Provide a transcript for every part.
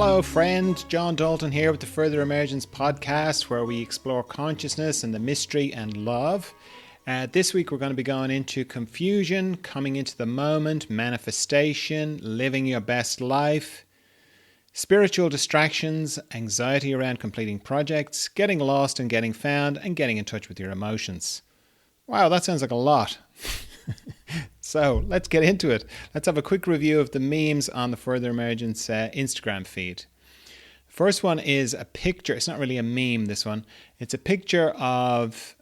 Hello, friend. John Dalton here with the Further Emergence podcast, where we explore consciousness and the mystery and love. This week, we're going to be going into confusion, coming into the moment, manifestation, living your best life, spiritual distractions, anxiety around completing projects, getting lost and getting found, and getting in touch with your emotions. Wow, that sounds like a lot. So let's get into it. Let's have a quick review of the memes on the Further Emergence Instagram feed. First one is a picture. It's not really a meme, this one. It's a picture of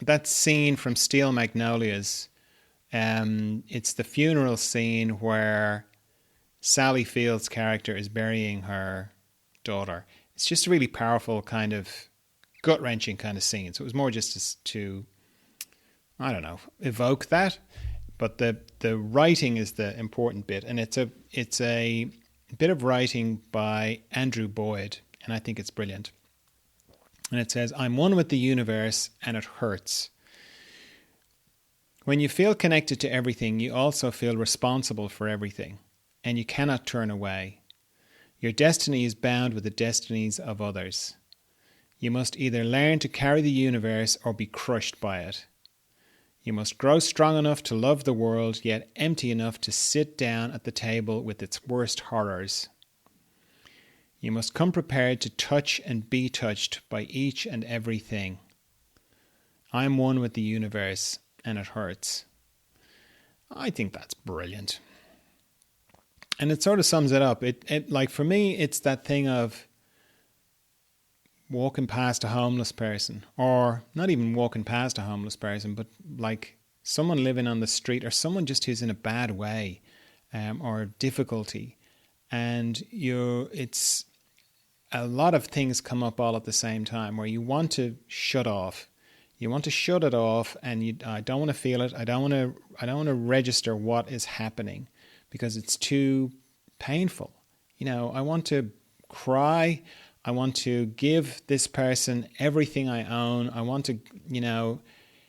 that scene from Steel Magnolias. It's the funeral scene where Sally Field's character is burying her daughter. It's just a really powerful kind of gut-wrenching kind of scene. So it was more just to I don't know, evoke that. But the writing is the important bit, and it's a bit of writing by Andrew Boyd, and I think it's brilliant. And it says, "I'm one with the universe, and it hurts. When you feel connected to everything, you also feel responsible for everything, and you cannot turn away. Your destiny is bound with the destinies of others. You must either learn to carry the universe or be crushed by it. You must grow strong enough to love the world, yet empty enough to sit down at the table with its worst horrors. You must come prepared to touch and be touched by each and everything. I'm one with the universe, and it hurts." I think that's brilliant. And it sort of sums it up. It like for me, it's that thing of walking past a homeless person, or not even walking past a homeless person, but like someone living on the street, or someone just who's in a bad way, or difficulty, and it's a lot of things come up all at the same time where you want to shut off. You want to shut it off, and I don't want to feel it. I don't want to register what is happening because it's too painful. I want to cry. I want to give this person everything I own. I want to,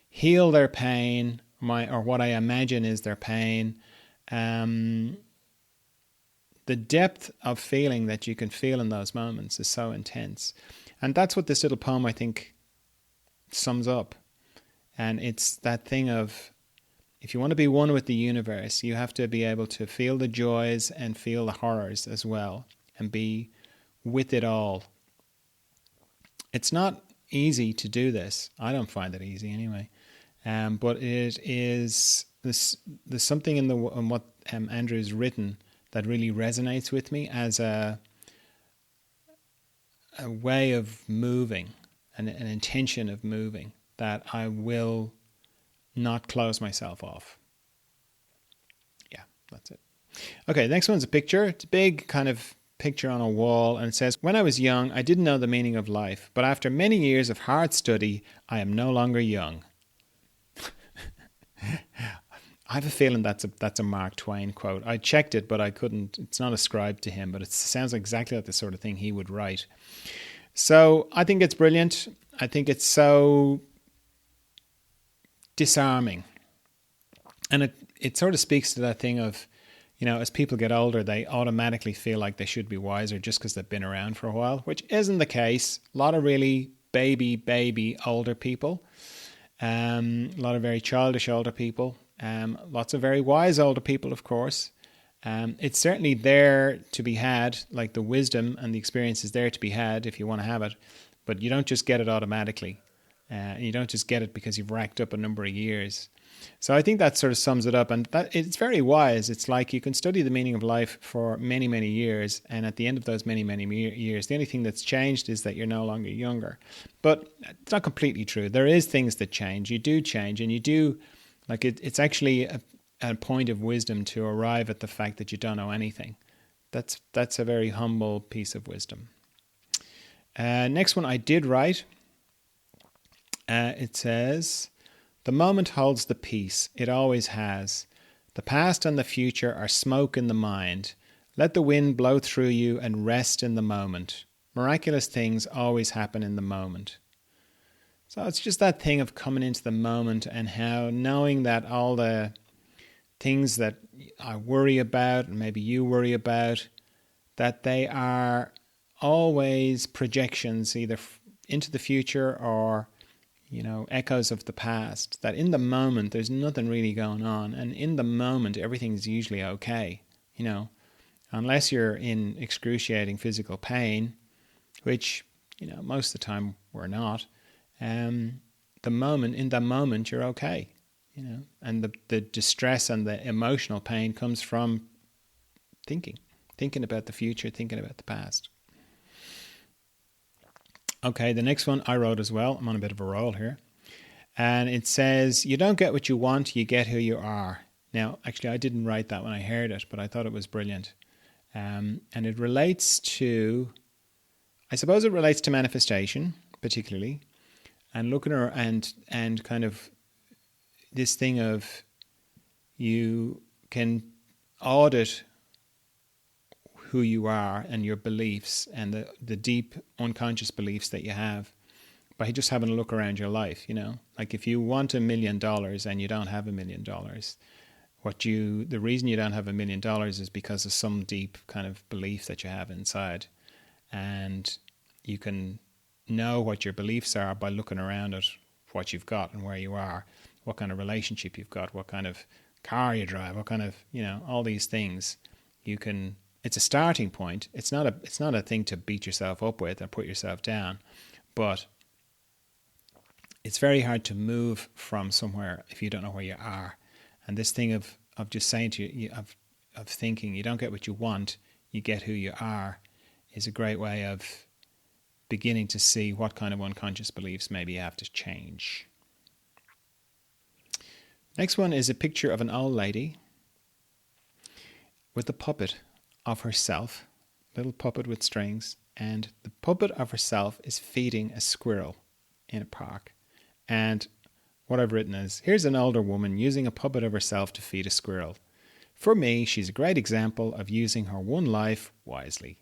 heal their pain, or what I imagine is their pain. The depth of feeling that you can feel in those moments is so intense. And that's what this little poem, I think, sums up. And it's that thing of, if you want to be one with the universe, you have to be able to feel the joys and feel the horrors as well, and be with it all. It's not easy to do this. I don't find it easy anyway. But it is, there's something in what Andrew's written that really resonates with me as a way of moving, an intention of moving, that I will not close myself off. Yeah, that's it. Okay, the next one's a picture. It's a big kind of picture on a wall, and it says, "When I was young, I didn't know the meaning of life, but after many years of hard study, I am no longer young." I have a feeling that's a Mark Twain quote. I checked it, but I couldn't. It's not ascribed to him, but it sounds exactly like the sort of thing he would write. So I think it's brilliant. I think it's so disarming, and it sort of speaks to that thing of, as people get older, they automatically feel like they should be wiser just because they've been around for a while, which isn't the case. A lot of really baby older people, a lot of very childish older people, lots of very wise older people, of course. It's certainly there to be had, like the wisdom and the experience is there to be had if you want to have it, but you don't just get it automatically. You don't just get it because you've racked up a number of years. So I think that sort of sums it up, and that it's very wise. It's like you can study the meaning of life for many, many years, and at the end of those many, many years, the only thing that's changed is that you're no longer younger. But it's not completely true. There is things that change. You do change, and you do, like it's actually a point of wisdom to arrive at the fact that you don't know anything. That's a very humble piece of wisdom. Next one I did write. It says, "The moment holds the peace. It always has. The past and the future are smoke in the mind. Let the wind blow through you and rest in the moment. Miraculous things always happen in the moment." So it's just that thing of coming into the moment, and how knowing that all the things that I worry about, and maybe you worry about, that they are always projections either into the future or, echoes of the past. That in the moment, there's nothing really going on. And in the moment, everything's usually okay, unless you're in excruciating physical pain, which, most of the time we're not. In the moment, you're okay, and the distress and the emotional pain comes from thinking about the future, thinking about the past. Okay, the next one I wrote as well. I'm on a bit of a roll here. And it says, you don't get what you want, you get who you are. Now, actually, I didn't write that when I heard it, but I thought it was brilliant. And it relates to, I suppose it relates to manifestation, particularly, and looking around and kind of this thing of you can audit who you are and your beliefs and the deep unconscious beliefs that you have by just having a look around your life, Like if you want $1 million and you don't have $1 million, the reason you don't have $1 million is because of some deep kind of belief that you have inside. And you can know what your beliefs are by looking around at what you've got and where you are, what kind of relationship you've got, what kind of car you drive, what kind of, all these things. It's a starting point. It's not a thing to beat yourself up with and put yourself down, but it's very hard to move from somewhere if you don't know where you are. And this thing of just saying to you, of thinking you don't get what you want, you get who you are, is a great way of beginning to see what kind of unconscious beliefs maybe you have to change. Next one is a picture of an old lady with a puppet of herself, little puppet with strings, and the puppet of herself is feeding a squirrel in a park. And what I've written is, here's an older woman using a puppet of herself to feed a squirrel. For me, she's a great example of using her one life wisely.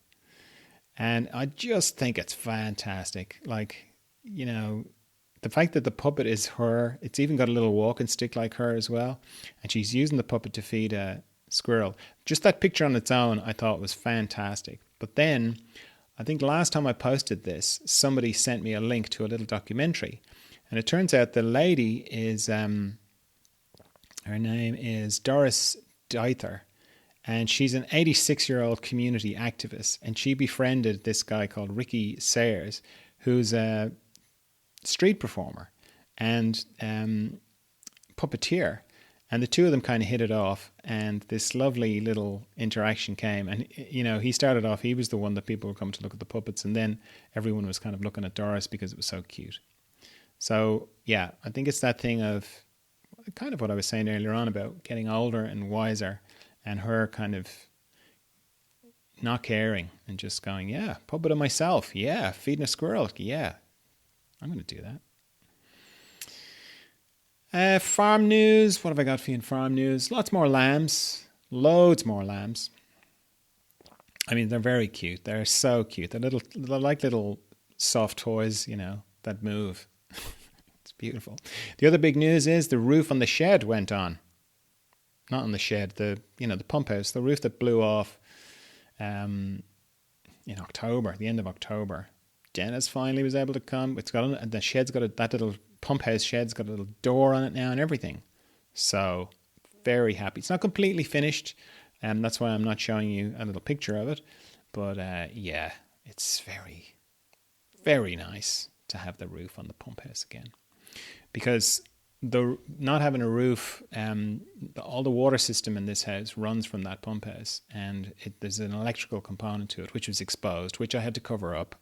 And I just think it's fantastic. Like, the fact that the puppet is her, it's even got a little walking stick like her as well. And she's using the puppet to feed a squirrel. Just that picture on its own, I thought was fantastic. But then, I think last time I posted this, somebody sent me a link to a little documentary. And it turns out the lady is, her name is Doris Deither. And she's an 86-year-old community activist. And she befriended this guy called Ricky Sayers, who's a street performer and puppeteer. And the two of them kind of hit it off. And this lovely little interaction came. And, he started off, he was the one that people would come to look at the puppets. And then everyone was kind of looking at Doris because it was so cute. So, yeah, I think it's that thing of kind of what I was saying earlier on about getting older and wiser. And her kind of not caring and just going, yeah, puppet of myself. Yeah, feeding a squirrel. Yeah, I'm going to do that. Farm news. What have I got for you in farm news? Lots more lambs. Loads more lambs. I mean, they're very cute. They're so cute. They're like little soft toys, that move. It's beautiful. The other big news is the roof on the shed went on. Not on the shed, the pump house, the roof that blew off in October, the end of October. Dennis finally was able to come. It's got the shed's got that little pump house shed's got a little door on it now and everything. So very happy. It's not completely finished, and that's why I'm not showing you a little picture of it. But yeah, it's very, very nice to have the roof on the pump house again, because not having a roof, all the water system in this house runs from that pump house, and there's an electrical component to it which was exposed, which I had to cover up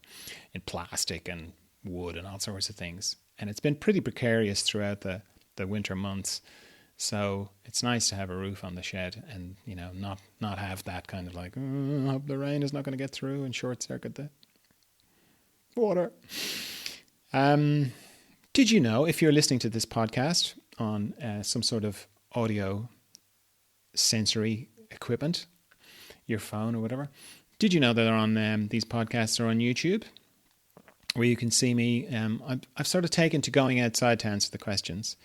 in plastic and wood and all sorts of things. And it's been pretty precarious throughout the winter months. So it's nice to have a roof on the shed and, not have that kind of like, I hope the rain is not going to get through and short circuit the water. Did you know, if you're listening to this podcast on some sort of audio sensory equipment, your phone or whatever, did you know that these podcasts are on YouTube, where you can see me? I've sort of taken to going outside to answer the questions.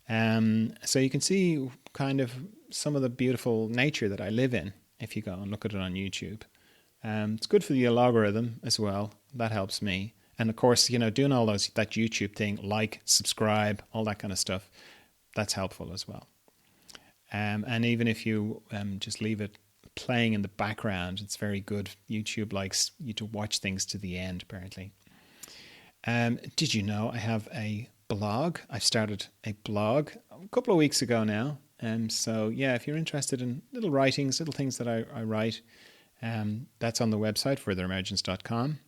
So you can see kind of some of the beautiful nature that I live in if you go and look at it on YouTube. It's good for the algorithm as well. That helps me. And of course, doing all that YouTube thing, like, subscribe, all that kind of stuff, that's helpful as well. And even if you just leave it playing in the background, it's very good. YouTube likes you to watch things to the end, apparently. Did you know I have a blog? I've started a blog a couple of weeks ago now. So yeah, if you're interested in little writings, little things that I write, that's on the website, furtheremergence.com.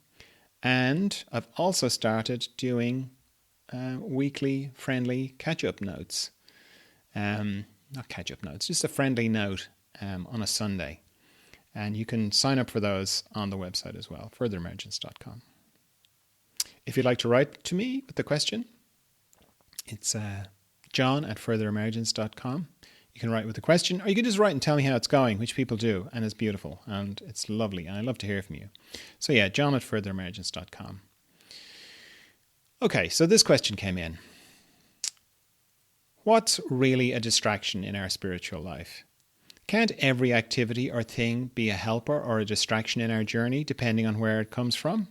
And I've also started doing weekly friendly catch-up notes. Not catch-up notes, just a friendly note on a Sunday. And you can sign up for those on the website as well, furtheremergence.com. If you'd like to write to me with the question, it's john@furtheremergence.com. You can write with a question, or you can just write and tell me how it's going, which people do, and it's beautiful, and it's lovely, and I love to hear from you. So yeah, john@furtheremergence.com. Okay, so this question came in. What's really a distraction in our spiritual life? Can't every activity or thing be a helper or a distraction in our journey, depending on where it comes from?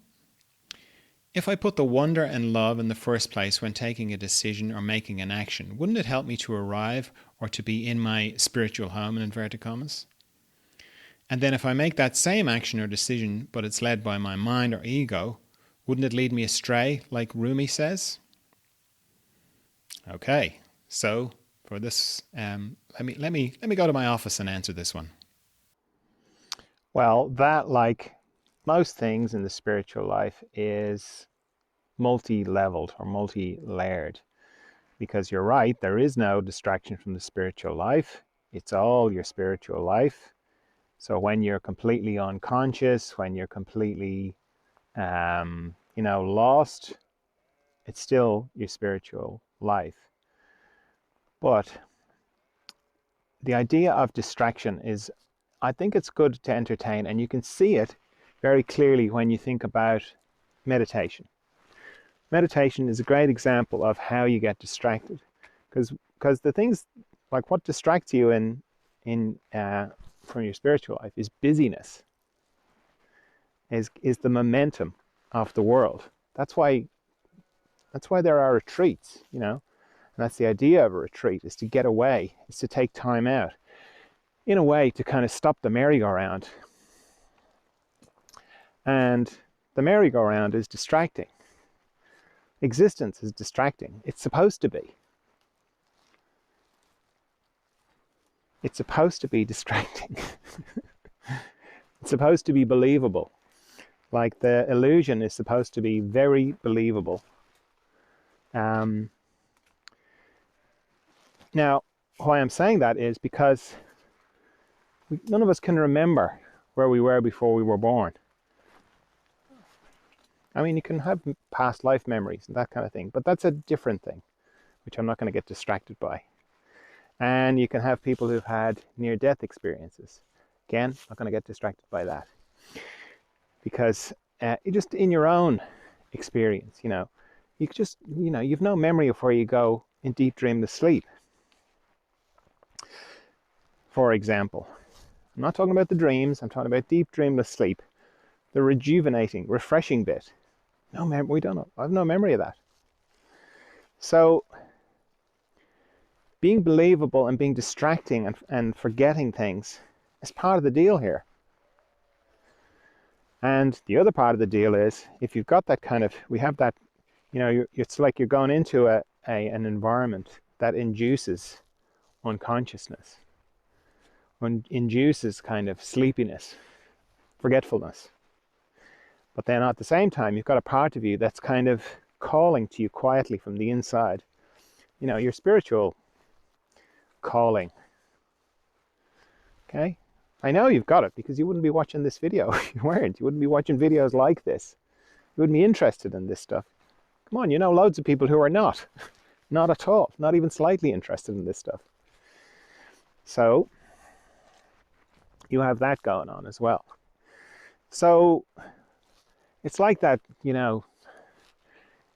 If I put the wonder and love in the first place when taking a decision or making an action, wouldn't it help me to arrive or to be in my spiritual home, in inverted commas? And then if I make that same action or decision, but it's led by my mind or ego, wouldn't it lead me astray, like Rumi says? Okay, so for this, let me go to my office and answer this one. Well, that, like most things in the spiritual life, is multi-leveled or multi-layered, because you're right, there is no distraction from the spiritual life. It's all your spiritual life. So when you're completely unconscious, when you're completely lost, it's still your spiritual life. But the idea of distraction is, I think it's good to entertain, and you can see it very clearly when you think about meditation. Meditation is a great example of how you get distracted, because the things, like what distracts you from your spiritual life is busyness, is the momentum of the world. That's why there are retreats, and that's the idea of a retreat, is to get away, is to take time out, in a way, to kind of stop the merry-go-round. And the merry-go-round is distracting. Existence is distracting. It's supposed to be. It's supposed to be distracting. It's supposed to be believable. Like, the illusion is supposed to be very believable. Now, why I'm saying that is because none of us can remember where we were before we were born. I mean, you can have past life memories and that kind of thing, but that's a different thing, which I'm not going to get distracted by. And you can have people who've had near-death experiences. Again, not going to get distracted by that. Because just in your own experience, you just, you've no memory of where you go in deep dreamless sleep. For example, I'm not talking about the dreams, I'm talking about deep dreamless sleep. The rejuvenating, refreshing bit. No memory, we don't know. I have no memory of that. So, being believable and being distracting and forgetting things is part of the deal here. And the other part of the deal is, if you've got that kind of, we have that, it's like you're going into an environment that induces unconsciousness, induces kind of sleepiness, forgetfulness. But then at the same time, you've got a part of you that's kind of calling to you quietly from the inside. Your spiritual calling. Okay? I know you've got it, because you wouldn't be watching this video if you weren't. You wouldn't be watching videos like this. You wouldn't be interested in this stuff. Come on, loads of people who are not. Not at all. Not even slightly interested in this stuff. So, you have that going on as well. So, it's like that,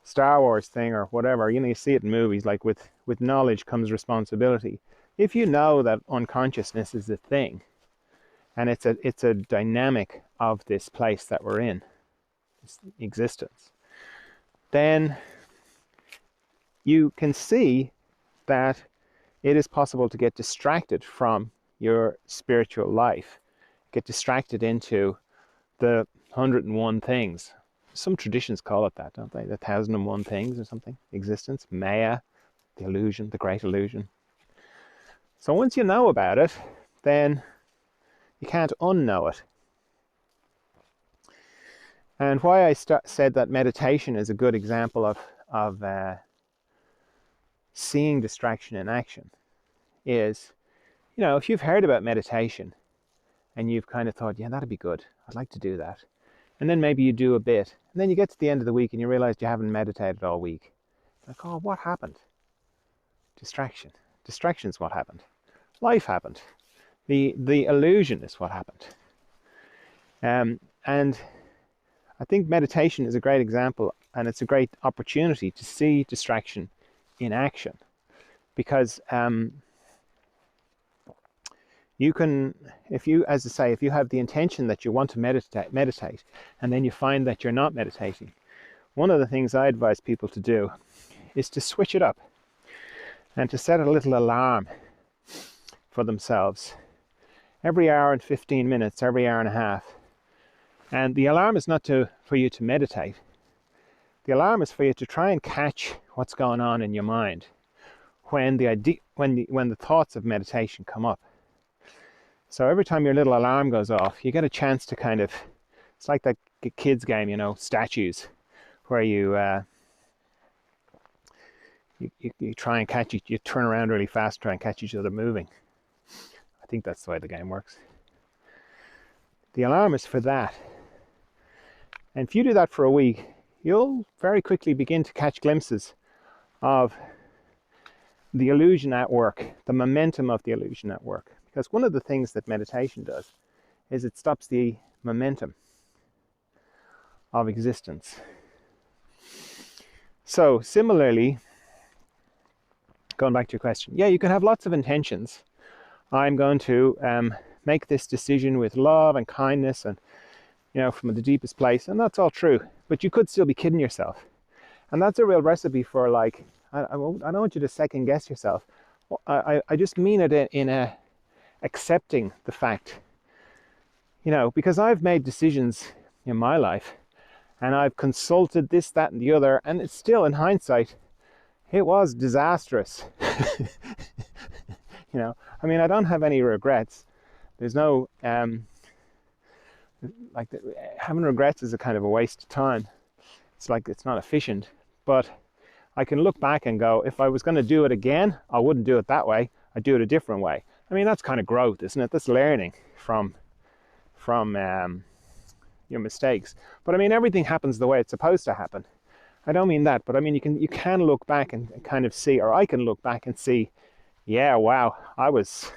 Star Wars thing or whatever. You see it in movies, like with knowledge comes responsibility. If you know that unconsciousness is a thing, And it's a dynamic of this place that we're in, this existence. Then you can see that it is possible to get distracted from your spiritual life, get distracted into the 101 things. Some traditions call it that, don't they? The 1001 things or something. Existence, Maya, the illusion, the great illusion. So once you know about it, then you can't unknow it. And why I said that meditation is a good example of seeing distraction in action is, you know, if you've heard about meditation and you've kind of thought, yeah, that'd be good, I'd like to do that. And then maybe you do a bit, and then you get to the end of the week and you realize you haven't meditated all week. Like, oh, what happened? Distraction. Distraction's what happened. Life happened. The illusion is what happened. And I think meditation is a great example, and it's a great opportunity to see distraction in action, because you can, if you, as I say, if you have the intention that you want to meditate, and then you find that you're not meditating, one of the things I advise people to do is to switch it up and to set a little alarm for themselves every hour and 15 minutes, every hour and a half. And the alarm is not for you to meditate. The alarm is for you to try and catch what's going on in your mind when the thoughts of meditation come up. So every time your little alarm goes off, you get a chance to kind of, it's like that kids game, you know, statues, where you try and catch you turn around really fast, try and catch each other moving. I think that's the way the game works. The alarm is for that. And if you do that for a week, you'll very quickly begin to catch glimpses of the illusion at work, the momentum of the illusion at work. Because one of the things that meditation does is it stops the momentum of existence. So similarly, going back to your question, yeah, you can have lots of intentions. I'm going to make this decision with love and kindness and, you know, from the deepest place, and that's all true. But you could still be kidding yourself. And that's a real recipe for, like, I don't want you to second guess yourself. I just mean it in a accepting the fact, you know, because I've made decisions in my life and I've consulted this, that, and the other, and it's still, in hindsight, it was disastrous. You know, I mean, I don't have any regrets. There's no, having regrets is a kind of a waste of time. It's like, it's not efficient, but I can look back and go, if I was going to do it again, I wouldn't do it that way. I'd do it a different way. I mean, that's kind of growth, isn't it? That's learning from your mistakes. But I mean, everything happens the way it's supposed to happen. I don't mean that, but I mean, you can look back and kind of see, or I can look back and see, yeah, wow, I was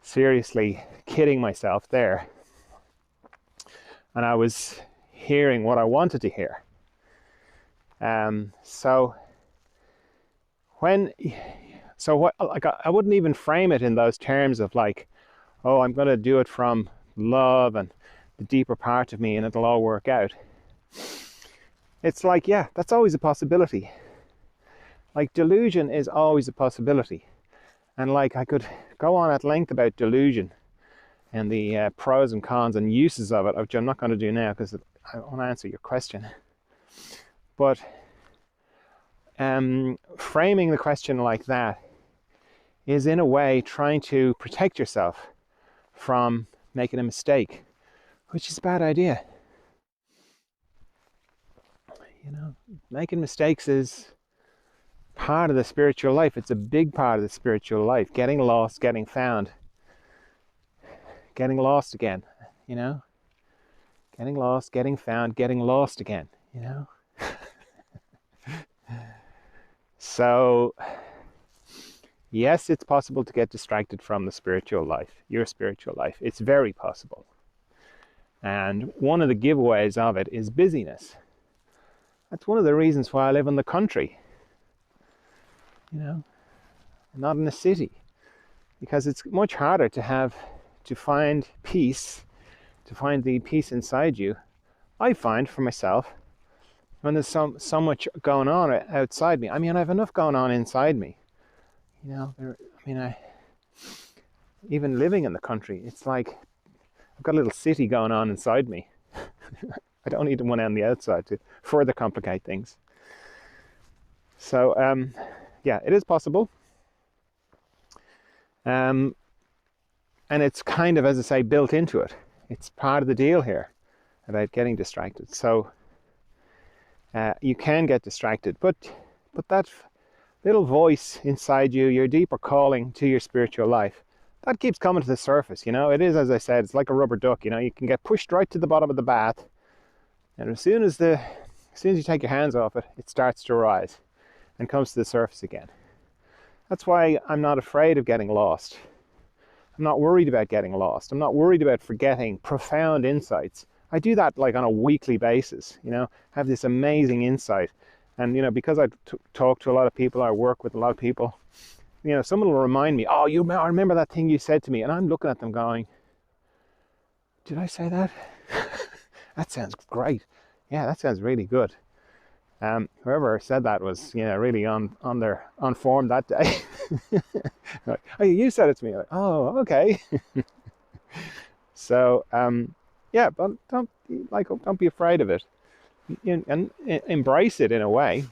seriously kidding myself there. And I was hearing what I wanted to hear. I wouldn't even frame it in those terms of like, oh, I'm going to do it from love and the deeper part of me and it'll all work out. It's like, yeah, that's always a possibility. Like, delusion is always a possibility. And like, I could go on at length about delusion and the pros and cons and uses of it, which I'm not going to do now because I want to answer your question. But framing the question like that is, in a way, trying to protect yourself from making a mistake, which is a bad idea. You know, making mistakes is part of the spiritual life. It's a big part of the spiritual life. Getting lost, getting found, getting lost again, you know, getting lost, getting found, getting lost again, you know. So, yes, it's possible to get distracted from the spiritual life, your spiritual life. It's very possible. And one of the giveaways of it is busyness. That's one of the reasons why I live in the country, you know, not in a city, because it's much harder to have to find peace, to find the peace inside you, I find for myself, when there's so much going on outside me. I mean, I have enough going on inside me. You know, even living in the country, it's like I've got a little city going on inside me. I don't need one on the outside to further complicate things. So, yeah, it is possible. And it's kind of, as I say, built into it. It's part of the deal here about getting distracted. So you can get distracted, but that little voice inside you, your deeper calling to your spiritual life, that keeps coming to the surface. You know, it is, as I said, it's like a rubber duck. You know, you can get pushed right to the bottom of the bath, and as soon as you take your hands off it, it starts to rise and comes to the surface again. That's why I'm not afraid of getting lost. I'm not worried about getting lost. I'm not worried about forgetting profound insights. I do that like on a weekly basis, you know, have this amazing insight. And, you know, because I talk to a lot of people, I work with a lot of people, you know, someone will remind me, oh, I remember that thing you said to me. And I'm looking at them going, did I say that? That sounds great. Yeah, that sounds really good. Whoever said that was, you know, really on form that day. Like, oh, you said it to me. Like, oh, okay. So, yeah, but don't be afraid of it, and embrace it in a way,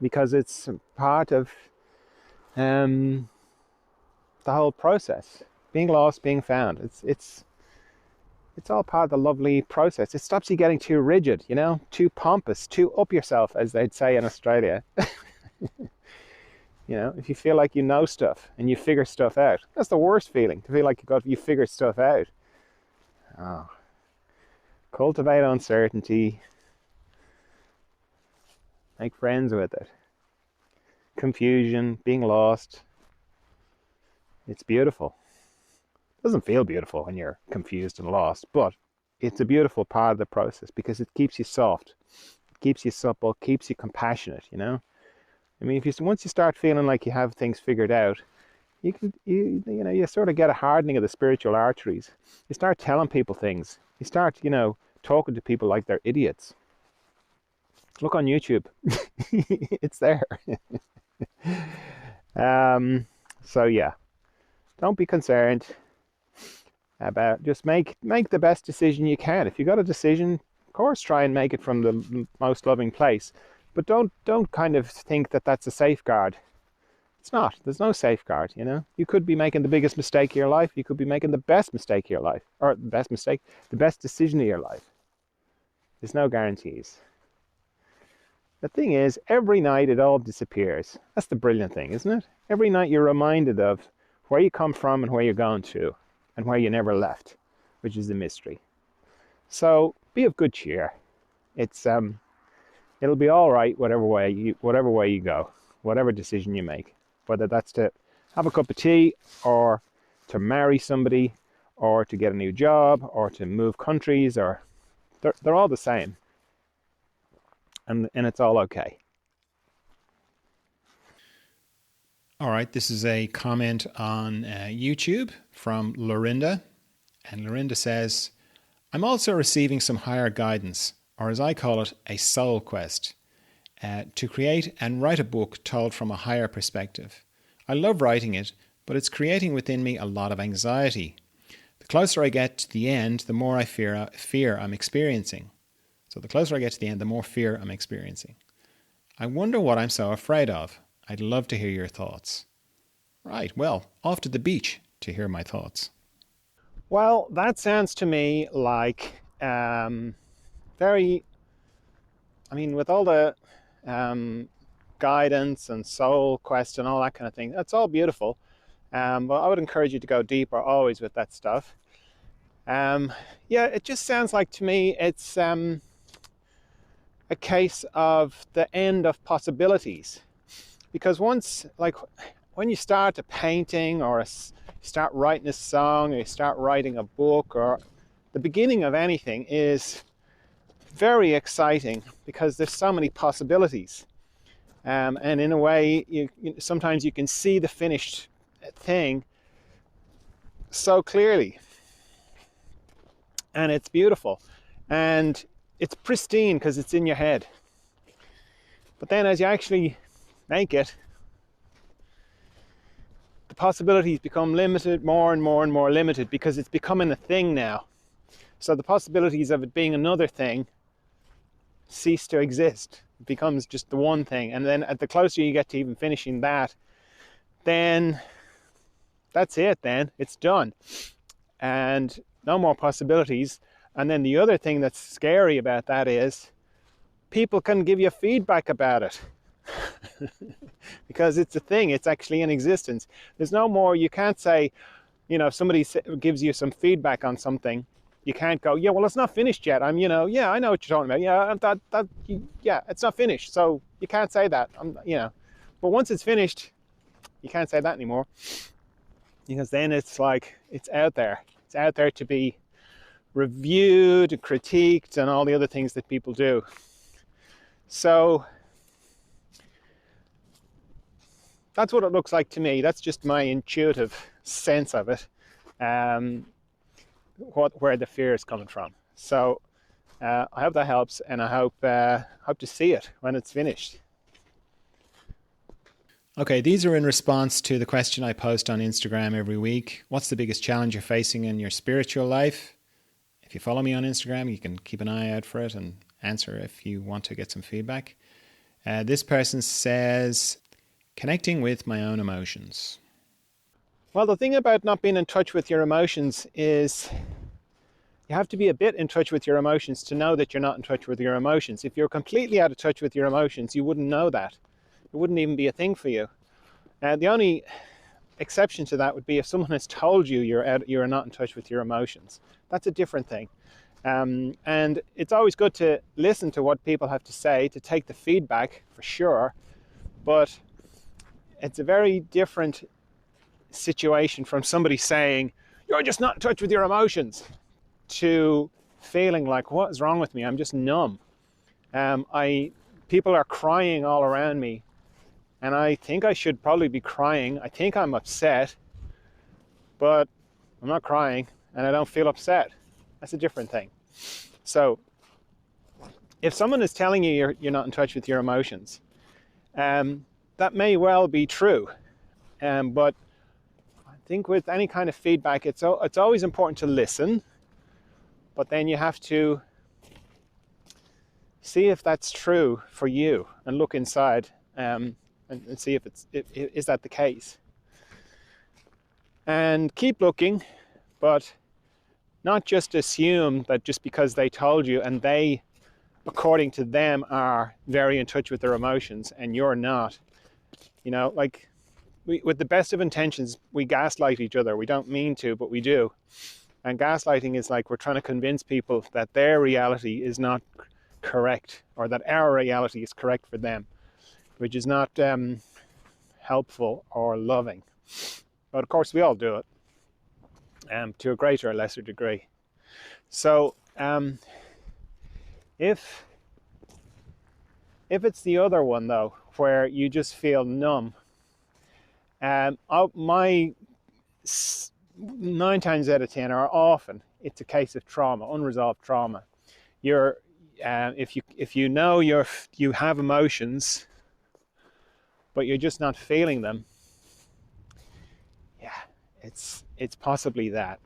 because it's part of the whole process. Being lost, being found. It's all part of the lovely process. It stops you getting too rigid, you know, too pompous, too up yourself, as they'd say in Australia. You know, if you feel like you know stuff and you figure stuff out, that's the worst feeling, to feel like you figure stuff out. Oh. Cultivate uncertainty. Make friends with it. Confusion, being lost. It's beautiful. It doesn't feel beautiful when you're confused and lost, but it's a beautiful part of the process because it keeps you soft, it keeps you supple, keeps you compassionate, you know? I mean, once you start feeling like you have things figured out, you sort of get a hardening of the spiritual arteries. You start telling people things. You start, you know, talking to people like they're idiots. Look on YouTube. It's there. So yeah, don't be concerned about, just make the best decision you can. If you got a decision, of course, try and make it from the most loving place, but don't kind of think that that's a safeguard. It's not. There's no safeguard, you know. You could be making the biggest mistake of your life. You could be making the best mistake of your life, or the best decision of your life. There's no guarantees. The thing is, every night it all disappears. That's the brilliant thing, isn't it? Every night you're reminded of where you come from and where you're going to, and where you never left, which is the mystery. So be of good cheer. It'll be all right whatever way you go, whatever decision you make, whether that's to have a cup of tea, or to marry somebody, or to get a new job, or to move countries, or they're all the same, and it's all okay. All right, this is a comment on YouTube from Lorinda. And Lorinda says, I'm also receiving some higher guidance, or as I call it, a soul quest, to create and write a book told from a higher perspective. I love writing it, but it's creating within me a lot of anxiety. The closer I get to the end, the more I fear I'm experiencing. So the closer I get to the end, the more fear I'm experiencing. I wonder what I'm so afraid of. I'd love to hear your thoughts. Right, well, off to the beach to hear my thoughts. Well, that sounds to me like very, I mean, with all the guidance and soul quest and all that kind of thing, that's all beautiful. But I would encourage you to go deeper always with that stuff. Yeah, it just sounds like to me it's a case of the end of possibilities. Because once, like, when you start a painting, or start writing a song, or you start writing a book, or the beginning of anything is very exciting because there's so many possibilities. And in a way, sometimes you can see the finished thing so clearly. And it's beautiful. And it's pristine because it's in your head. But then as you actually make it, the possibilities become limited, more and more and more limited, because it's becoming a thing now. So the possibilities of it being another thing cease to exist. It becomes just the one thing. And then at the closer you get to even finishing that, then that's it, then it's done. And no more possibilities. And then the other thing that's scary about that is people can give you feedback about it. Because it's a thing, it's actually in existence. There's no more, you can't say, if somebody gives you some feedback on something, you can't go, yeah, well, it's not finished yet. Yeah, I know what you're talking about. Yeah, it's not finished. So you can't say that. But once it's finished, you can't say that anymore. Because then it's like, it's out there. It's out there to be reviewed, critiqued, and all the other things that people do. So that's what it looks like to me. That's just my intuitive sense of it. Where the fear is coming from. So I hope that helps, and I hope to see it when it's finished. Okay, these are in response to the question I post on Instagram every week. What's the biggest challenge you're facing in your spiritual life? If you follow me on Instagram, you can keep an eye out for it and answer if you want to get some feedback. This person says, connecting with my own emotions. Well, the thing about not being in touch with your emotions is you have to be a bit in touch with your emotions to know that you're not in touch with your emotions. If you're completely out of touch with your emotions, you wouldn't know that. It wouldn't even be a thing for you. The only exception to that would be if someone has told you you're not in touch with your emotions. That's a different thing. And it's always good to listen to what people have to say, to take the feedback for sure. But it's a very different situation from somebody saying, you're just not in touch with your emotions, to feeling like, what is wrong with me? I'm just numb. People are crying all around me, and I think I should probably be crying. I think I'm upset, but I'm not crying, and I don't feel upset. That's a different thing. So if someone is telling you you're not in touch with your emotions, that may well be true. But I think with any kind of feedback, it's always important to listen, but then you have to see if that's true for you and look inside and see if is that the case. And keep looking, but not just assume that just because they told you and they, according to them, are very in touch with their emotions and you're not. With the best of intentions, we gaslight each other. We don't mean to, but we do. And gaslighting is like we're trying to convince people that their reality is not correct, or that our reality is correct for them, which is not helpful or loving. But of course, we all do it, to a greater or lesser degree. So if it's the other one, though, where you just feel numb, my 9 times out of 10, or often, it's a case of trauma, unresolved trauma. If you know you have emotions, but you're just not feeling them, yeah, it's possibly that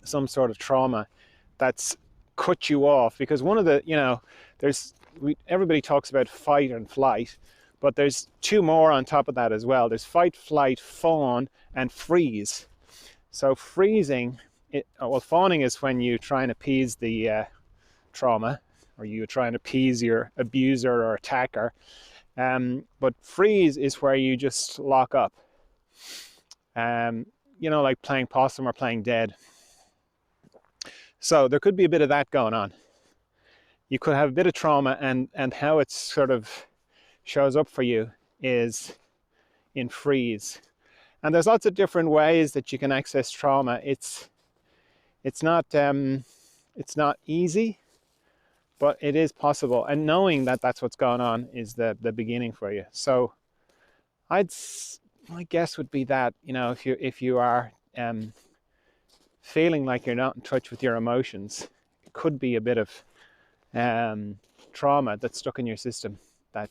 some sort of trauma that's cut you off. Because one of the everybody talks about fight and flight, but there's 2 more on top of that as well. There's fight, flight, fawn, and freeze. So freezing, fawning is when you try and appease the trauma, or you try and appease your abuser or attacker. But freeze is where you just lock up. Like playing possum or playing dead. So there could be a bit of that going on. You could have a bit of trauma, and how it sort of shows up for you is in freeze. And there's lots of different ways that you can access trauma. It's not easy, but it is possible. And knowing that that's what's going on is the beginning for you. So my guess would be that, if you are feeling like you're not in touch with your emotions could be a bit of trauma that's stuck in your system that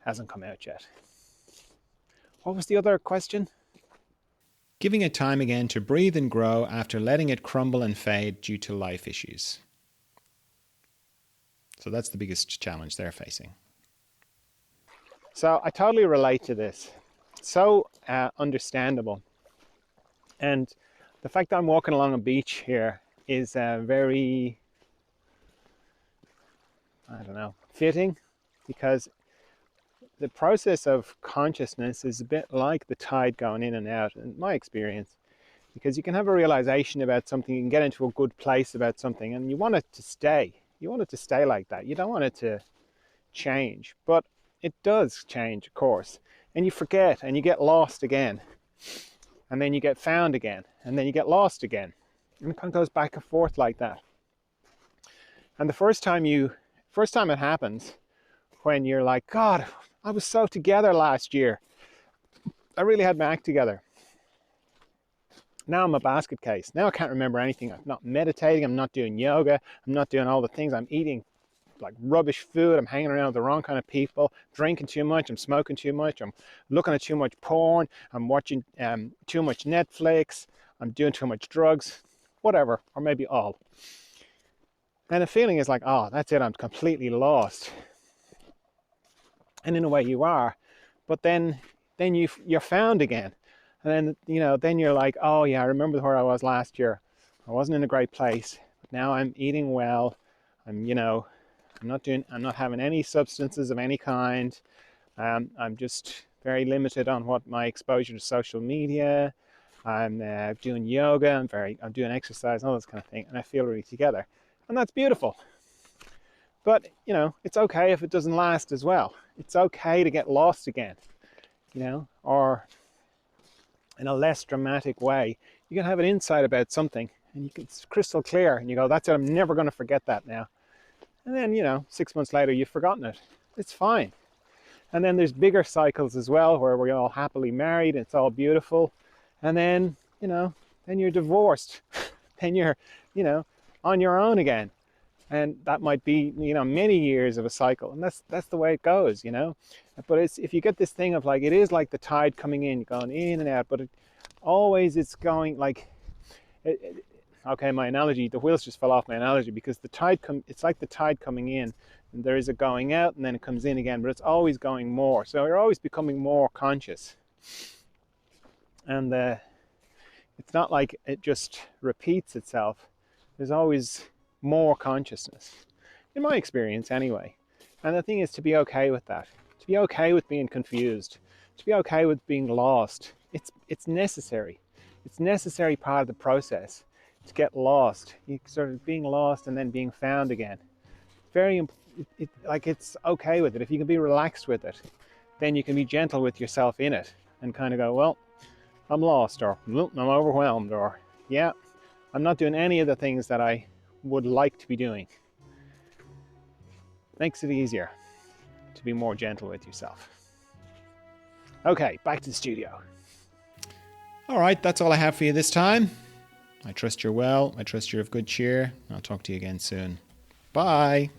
hasn't come out yet. What was the other question? Giving it time again to breathe and grow after letting it crumble and fade due to life issues. So that's the biggest challenge they're facing. So I totally relate to this. So understandable. And the fact that I'm walking along a beach here is very, fitting, because the process of consciousness is a bit like the tide going in and out, in my experience, because you can have a realization about something, you can get into a good place about something, and you want it to stay. You want it to stay like that. You don't want it to change, but it does change, of course, and you forget and you get lost again, and then you get found again, and then you get lost again, and it kind of goes back and forth like that. And the first time it happens, when you're like, God, I was so together last year, I really had my act together. Now I'm a basket case. Now I can't remember anything. I'm not meditating, I'm not doing yoga, I'm not doing all the things. I'm eating like rubbish food, I'm hanging around with the wrong kind of people, drinking too much, I'm smoking too much, I'm looking at too much porn, I'm watching too much Netflix, I'm doing too much drugs, whatever, or maybe all. And the feeling is like, oh, that's it, I'm completely lost. And in a way you are, but then you're found again. And then, then you're like, oh yeah, I remember where I was last year. I wasn't in a great place, but now I'm eating well. I'm not having any substances of any kind. I'm just very limited on what my exposure to social media. I'm doing yoga. I'm doing exercise, all this kind of thing, and I feel really together, and that's beautiful. But it's okay if it doesn't last as well. It's okay to get lost again, or in a less dramatic way. You can have an insight about something, and it's crystal clear, and you go, "That's it. I'm never going to forget that now." And then, 6 months later, you've forgotten it. It's fine. And then there's bigger cycles as well, where we're all happily married, and it's all beautiful. And then, then you're divorced. Then you're, on your own again. And that might be, many years of a cycle. And that's the way it goes, But if you get this thing of like, it is like the tide coming in, going in and out, but it's going like, okay, my analogy, the wheels just fell off my analogy, because it's like the tide coming in, and there is a going out and then it comes in again, but it's always going more. So you're always becoming more conscious. And it's not like it just repeats itself. There's always more consciousness, in my experience anyway. And the thing is to be okay with that, to be okay with being confused, to be okay with being lost. It's necessary. It's a necessary part of the process to get lost. You sort of being lost and then being found again. It's okay with it. If you can be relaxed with it, then you can be gentle with yourself in it and kind of go, well, I'm lost, or I'm overwhelmed, or yeah, I'm not doing any of the things that I would like to be doing. Makes it easier to be more gentle with yourself. Okay, back to the studio. All right, that's all I have for you this time. I trust you're well. I trust you're of good cheer. I'll talk to you again soon. Bye.